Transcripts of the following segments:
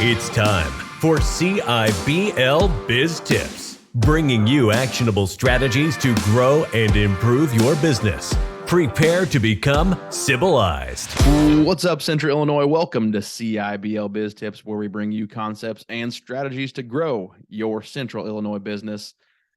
It's time for CIBL Biz Tips, bringing you actionable strategies to grow and improve your business. Prepare to become civilized. What's up, Central Illinois? Welcome to CIBL Biz Tips, where we bring you concepts and strategies to grow your Central Illinois business.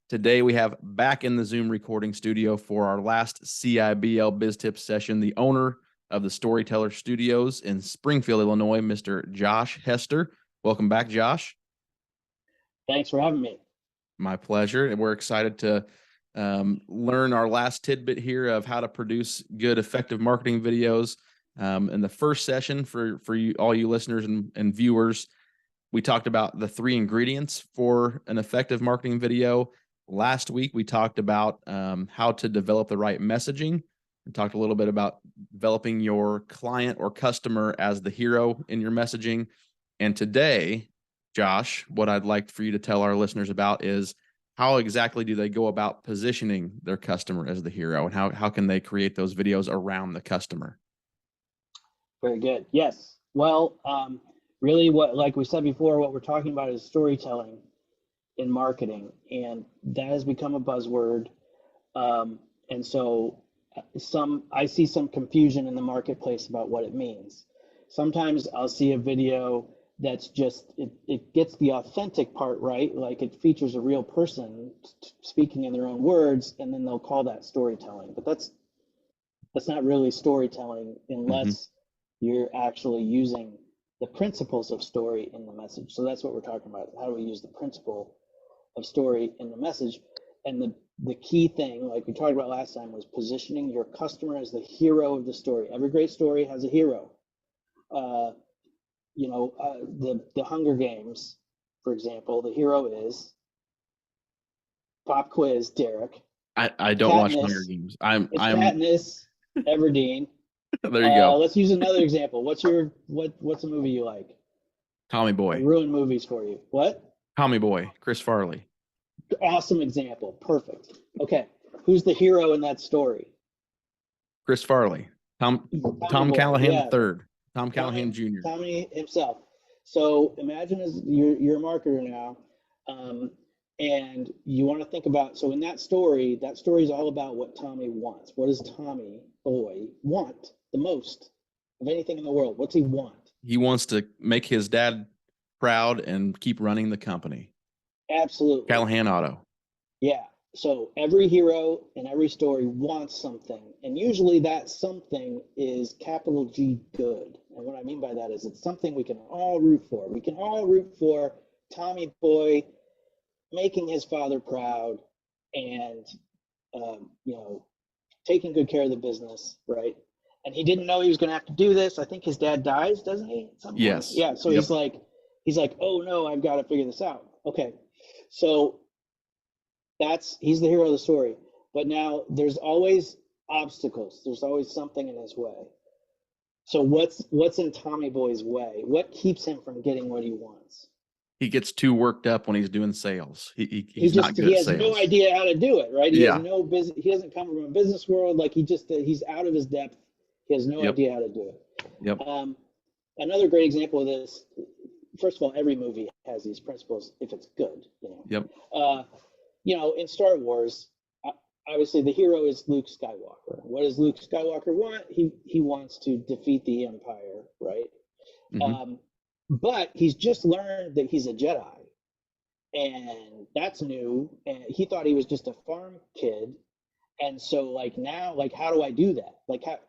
Today, we have back in the Zoom recording studio for our last CIBL Biz Tips session, the owner of the Storyteller Studios in Springfield, Illinois, Mr. Josh Hester. Welcome back, Josh. Thanks for having me. My pleasure. And we're excited to learn our last tidbit here of how to produce good, effective marketing videos. In the first session for you, all you listeners and viewers, we talked about the 3 ingredients for an effective marketing video. Last week, we talked about how to develop the right messaging. We talked a little bit about developing your client or customer as the hero in your messaging. And today, Josh, what I'd like for you to tell our listeners about is how exactly do they go about positioning their customer as the hero, and how can they create those videos around the customer? Very good. Yes. Well, really like we said before, what we're talking about is storytelling in marketing, and that has become a buzzword. And so I see some confusion in the marketplace about what it means. Sometimes I'll see a video that's just, it gets the authentic part right, like it features a real person speaking in their own words, and then they'll call that storytelling. But that's not really storytelling unless you're actually using the principles of story in the message. So that's what we're talking about. How do we use the principle of story in the message? And the key thing, like we talked about last time, was positioning your customer as the hero of the story. Every great story has a hero. The Hunger Games, for example, the hero is pop quiz, Derek. I don't watch Hunger Games. I'm Katniss Everdeen. There you go. Let's use another example. What's a movie you like? Tommy Boy. I ruin movies for you. What? Tommy Boy, Chris Farley. Awesome example. Perfect. Okay. Who's the hero in that story? Chris Farley. Tom Callahan III. Tom Callahan Jr. Tommy himself. So imagine as you're a marketer now, and you want to think about, so in that story is all about what Tommy wants. What does Tommy Boy want the most of anything in the world? What's he want? He wants to make his dad proud and keep running the company. Absolutely. Callahan Auto. Yeah. So every hero in every story wants something, and usually that something is capital G good. And what I mean by that is it's something we can all root for. We can all root for Tommy Boy making his father proud and taking good care of the business, right? And he didn't know he was going to have to do this. I think his dad dies, doesn't he? Yes. Yeah. So he's like, oh no, I've got to figure this out. Okay. So he's the hero of the story. But now there's always obstacles. There's always something in his way. So what's in Tommy Boy's way? What keeps him from getting what he wants? He gets too worked up when he's doing sales. He's not good at sales. He has no idea how to do it, right? He has no business. He doesn't come from a business world. Like he's out of his depth. He has no idea how to do it. Yep. Another great example of this. First of all, every movie has these principles if it's good. Yep. In Star Wars, obviously the hero is Luke Skywalker. What does Luke Skywalker want? He wants to defeat the Empire, right? Mm-hmm. But he's just learned that he's a Jedi, and that's new. And he thought he was just a farm kid, and so now, how do I do that?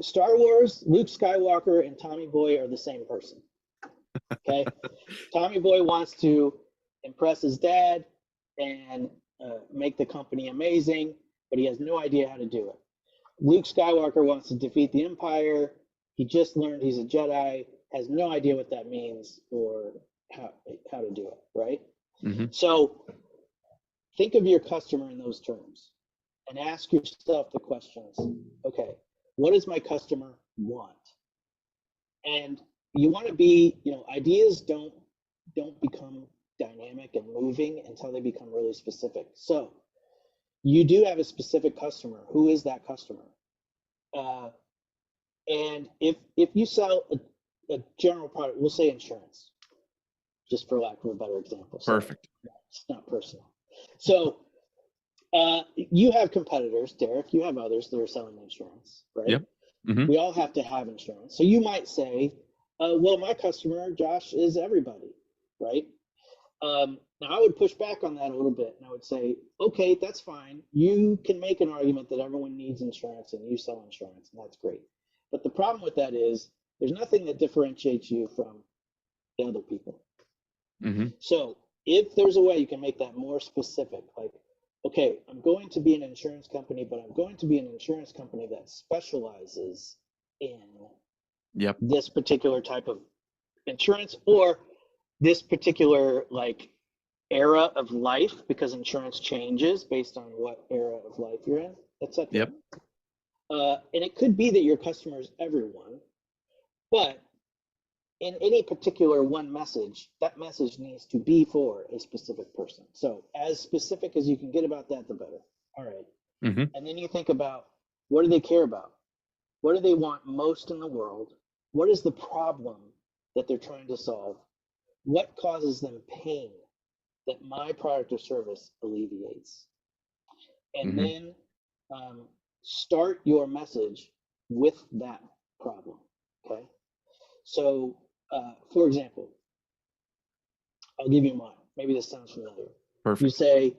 Star Wars, Luke Skywalker and Tommy Boy are the same person. Okay, Tommy Boy wants to impress his dad and make the company amazing, but he has no idea how to do it. Luke Skywalker wants to defeat the Empire. He just learned he's a Jedi, has no idea what that means or how to do it, right? Mm-hmm. So think of your customer in those terms and ask yourself the questions. Okay, what does my customer want? And you want to be, ideas don't become dynamic and moving until they become really specific. So you do have a specific customer. Who is that customer? And if you sell a general product, we'll say insurance, just for lack of a better example. So Perfect. it's not personal. So you have competitors, Derek, you have others that are selling insurance, right? Yep. Mm-hmm. We all have to have insurance. So you might say, well, my customer, Josh, is everybody, right? Now I would push back on that a little bit, and I would say, okay, that's fine. You can make an argument that everyone needs insurance and you sell insurance, and that's great. But the problem with that is there's nothing that differentiates you from the other people. Mm-hmm. So if there's a way you can make that more specific, like, okay, I'm going to be an insurance company, but I'm going to be an insurance company that specializes in Yep. this particular type of insurance, or this particular like era of life, because insurance changes based on what era of life you're in, etc. Yep. And it could be that your customer is everyone, but in any particular one message, that message needs to be for a specific person. So as specific as you can get about that, the better. All right. Mm-hmm. And then you think about, what do they care about? What do they want most in the world? What is the problem that they're trying to solve? What causes them pain that my product or service alleviates? And Mm-hmm. then start your message with that problem. Okay. So, for example, I'll give you mine. Maybe this sounds familiar. Perfect. You say,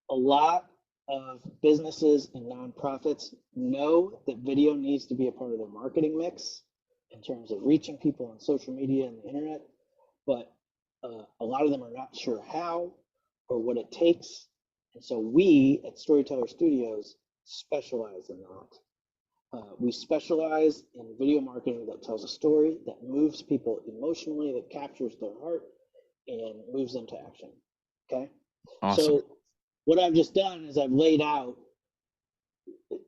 a lot of businesses and nonprofits know that video needs to be a part of their marketing mix in terms of reaching people on social media and the internet, but a lot of them are not sure how or what it takes. And so we at Storyteller Studios specialize in that. We specialize in video marketing that tells a story, that moves people emotionally, that captures their heart and moves them to action. Okay. Awesome. So what I've just done is I've laid out,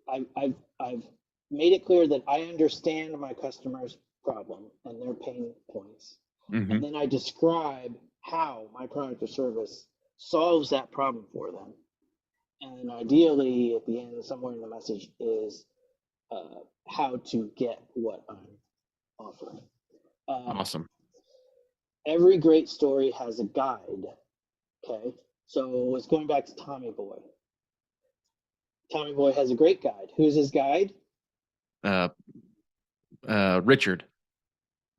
I've made it clear that I understand my customer's problem and their pain points. Mm-hmm. And then I describe how my product or service solves that problem for them. And ideally, at the end, somewhere in the message is how to get what I'm offering. Awesome. Every great story has a guide. Okay. So it's going back to Tommy Boy. Tommy Boy has a great guide. Who's his guide? Richard.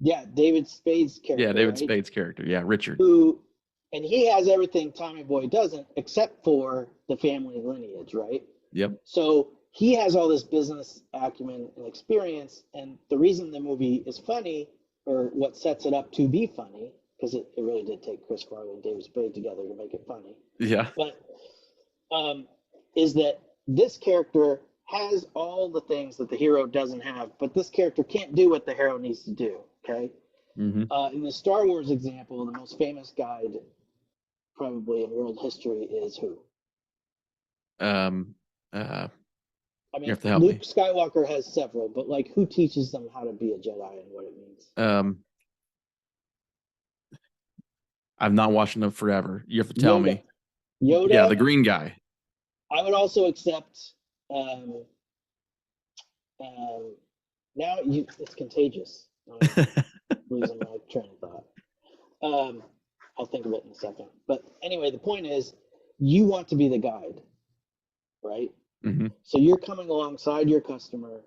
Yeah, David Spade's character. Yeah, David right? Spade's character. Yeah, Richard. And he has everything Tommy Boy doesn't, except for the family lineage, right? Yep. So he has all this business acumen and experience, and the reason the movie is funny, or what sets it up to be funny, because it really did take Chris Farley and David Spade together to make it funny. Yeah. But is that this character has all the things that the hero doesn't have, but this character can't do what the hero needs to do. Okay. Mm-hmm. In the Star Wars example, the most famous guide probably in world history is who? I I mean, you have to help Luke me. Skywalker has several, but like, who teaches them how to be a Jedi and what it means? I've not watched enough forever. You have to tell me. Yoda. Yeah, the green guy. I would also accept. Now it's contagious. I'm losing my train of thought. I'll think of it in a second. But anyway, the point is, you want to be the guide, right? Mm-hmm. So you're coming alongside your customer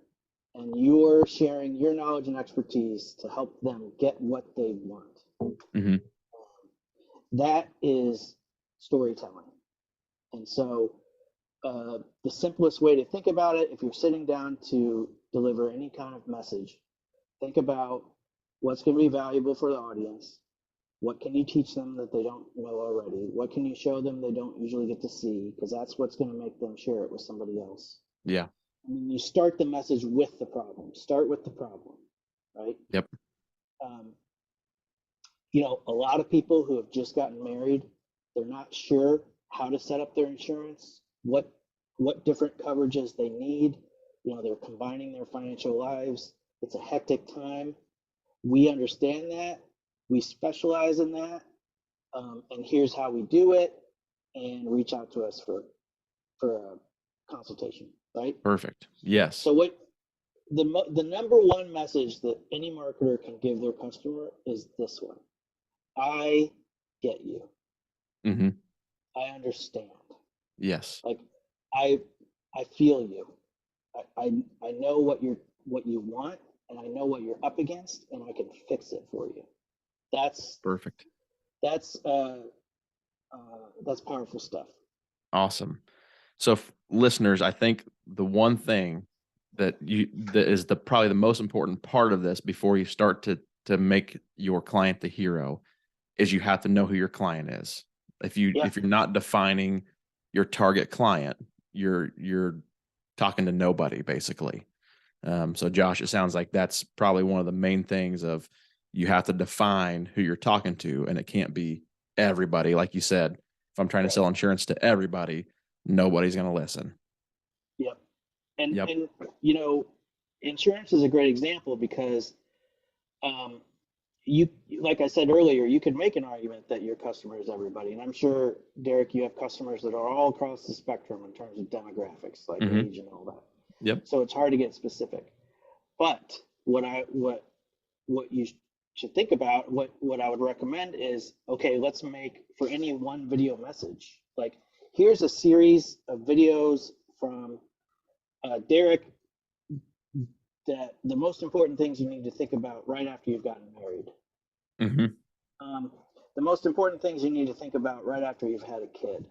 and you're sharing your knowledge and expertise to help them get what they want. Mm-hmm. That is storytelling. And so the simplest way to think about it, if you're sitting down to deliver any kind of message, think about what's going to be valuable for the audience. What can you teach them that they don't know already? What can you show them they don't usually get to see? Because that's what's going to make them share it with somebody else. Yeah. I mean, you start the message with the problem. Start with the problem, right? Yep. A lot of people who have just gotten married, they're not sure how to set up their insurance, what different coverages they need. They're combining their financial lives. It's a hectic time. We understand that. We specialize in that, and here's how we do it, and reach out to us for a consultation, right? Perfect. Yes. So the number one message that any marketer can give their customer is this one: I get you. Mm-hmm. I understand. Yes. Like I feel you. I know what you want, and I know what you're up against, and I can fix it for you. That's Perfect. that's powerful stuff. Awesome. So listeners, I think the one thing that is probably the most important part of this before you start to make your client the hero is you have to know who your client is. If you're not defining your target client, you're talking to nobody basically. So Josh, it sounds like that's probably one of the main things of you have to define who you're talking to, and it can't be everybody. Like you said, if I'm trying to sell insurance to everybody, nobody's going to listen. Yep. And you know, insurance is a great example because you, like I said earlier, you could make an argument that your customer is everybody. And I'm sure, Derek, you have customers that are all across the spectrum in terms of demographics, like age and all that. Yep. So it's hard to get specific. But what you should think about, what I would recommend is, okay, let's make for any one video message, like here's a series of videos from Derek, that the most important things you need to think about right after you've gotten married. Mm-hmm. The most important things you need to think about right after you've had a kid.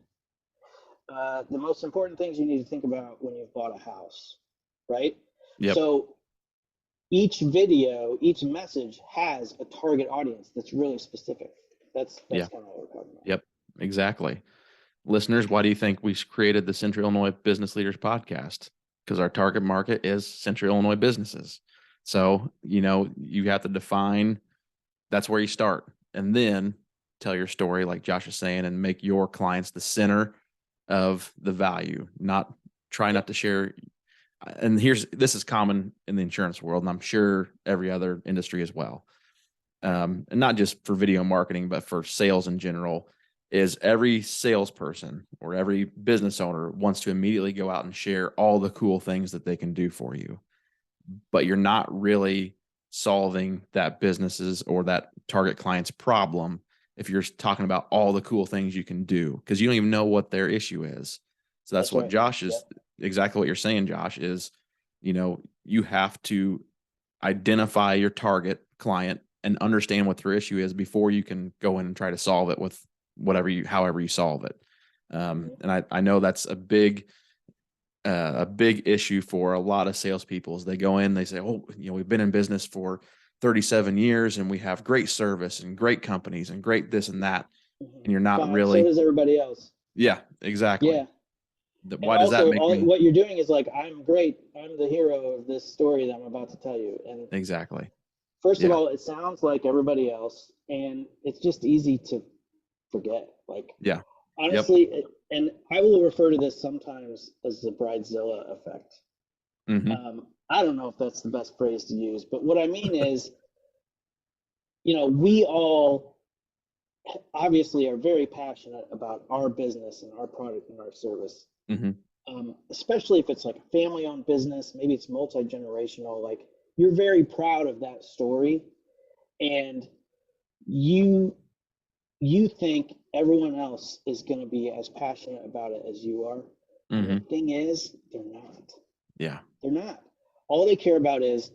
The most important things you need to think about when you've bought a house, right? Yep. So each video, each message has a target audience that's really specific. That's kind of what we're talking about. Yep, exactly. Listeners, why do you think we created the Central Illinois Business Leaders Podcast? Because our target market is Central Illinois businesses. So, you have to define, that's where you start, and then tell your story like Josh is saying, and make your clients the center of the value, not to share. And this is common in the insurance world, and I'm sure every other industry as well. And not just for video marketing, but for sales in general, is every salesperson or every business owner wants to immediately go out and share all the cool things that they can do for you. But you're not really solving that business's or that target client's problem if you're talking about all the cool things you can do, because you don't even know what their issue is. So that's what right. Josh is exactly what you're saying, Josh, is, you have to identify your target client and understand what their issue is before you can go in and try to solve it with however you solve it. And I know that's a big issue for a lot of salespeople. Is they go in, they say, "Oh, we've been in business for 37 years and we have great service and great companies and great this and that." And you're not really. So does everybody else. Yeah, exactly. Yeah. Why does that make me? What you're doing is like, I'm great. I'm the hero of this story that I'm about to tell you. And exactly. First of all, it sounds like everybody else, and it's just easy to forget. Like, honestly, and I will refer to this sometimes as the bridezilla effect. Mm-hmm. I don't know if that's the best phrase to use, but what I mean is, we all obviously are very passionate about our business and our product and our service. Mm-hmm. Especially if it's like a family-owned business, maybe it's multi-generational, like you're very proud of that story, and you think everyone else is going to be as passionate about it as you are. Mm-hmm. And the thing is, they're not. Yeah. They're not. All they care about is,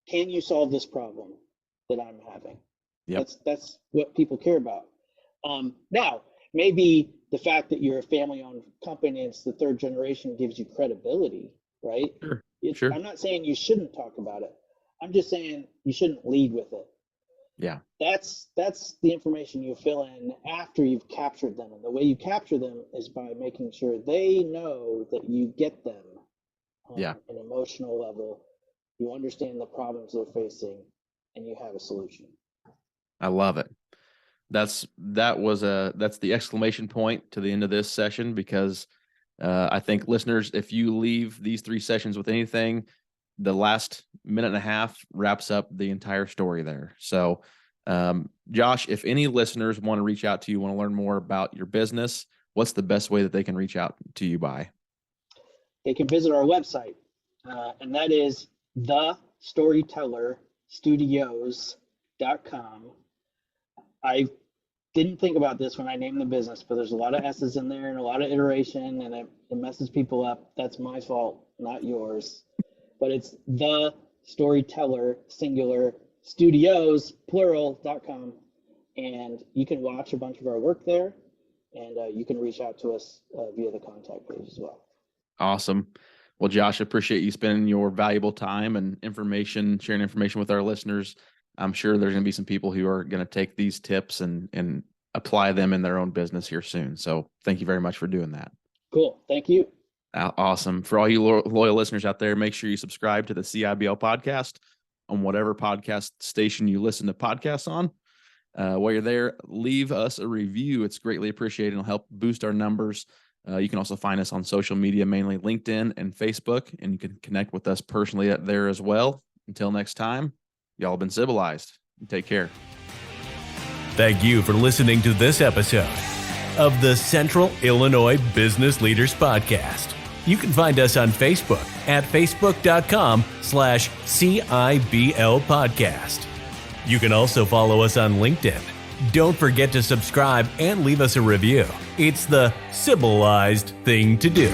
can you solve this problem that I'm having? Yep. That's what people care about. Now, maybe the fact that you're a family-owned company and it's the third generation gives you credibility, right? Sure. I'm not saying you shouldn't talk about it. I'm just saying you shouldn't lead with it. Yeah. That's the information you fill in after you've captured them. And the way you capture them is by making sure they know that you get them on an emotional level. You understand the problems they're facing, and you have a solution. I love it. That's the exclamation point to the end of this session, because I think, listeners, if you leave these 3 sessions with anything, the last minute and a half wraps up the entire story there. So, Josh, if any listeners want to reach out to you, want to learn more about your business, what's the best way that they can reach out to you by? They can visit our website, and that is thestorytellerstudios.com. I didn't think about this when I named the business, but there's a lot of S's in there and a lot of iteration, and it messes people up. That's my fault, not yours. But it's the Storyteller, singular, studios, plural.com. And you can watch a bunch of our work there, and you can reach out to us via the contact page as well. Awesome. Well, Josh, I appreciate you spending your valuable time and sharing information with our listeners. I'm sure there's going to be some people who are going to take these tips and apply them in their own business here soon. So thank you very much for doing that. Cool. Thank you. Awesome. For all you loyal listeners out there, make sure you subscribe to the CIBL podcast on whatever podcast station you listen to podcasts on. While you're there, leave us a review. It's greatly appreciated. It'll help boost our numbers. You can also find us on social media, mainly LinkedIn and Facebook, and you can connect with us personally there as well. Until next time, y'all have been civilized. Take care. Thank you for listening to this episode of the Central Illinois Business Leaders Podcast. You can find us on Facebook at facebook.com/CIBL podcast. You can also follow us on LinkedIn. Don't forget to subscribe and leave us a review. It's the civilized thing to do.